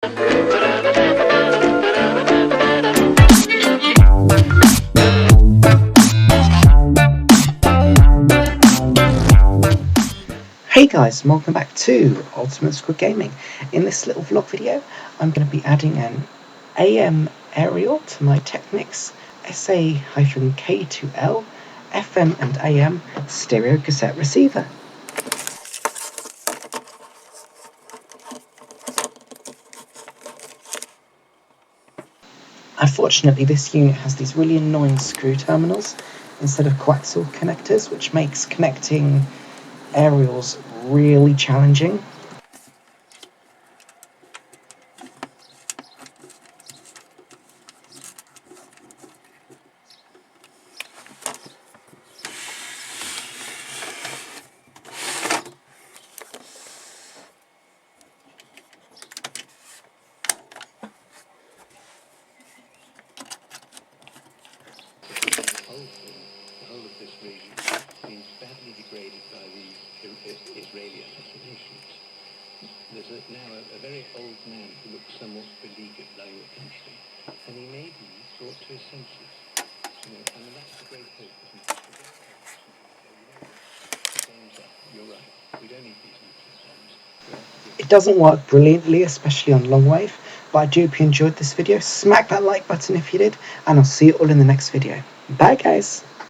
Hey guys, and welcome back to Ultimate Squid Gaming. In this little vlog video, I'm going to be adding an AM aerial to my Technics SA-K2L FM and AM stereo cassette receiver. Unfortunately, this unit has these really annoying screw terminals instead of coaxial connectors, which makes connecting aerials really challenging. The whole of this region seems badly degraded by the Israeli assassinations. There's now a very old man who looks somewhat beleaguered lying in the country, and he may be brought to his senses. And that's the great hope, isn't it? Time's up. You're right. We don't need these nuclear bombs. It doesn't work brilliantly, especially on long wave, but I do hope you enjoyed this video. Smack that like button if you did, and I'll see you all in the next video. Bye guys!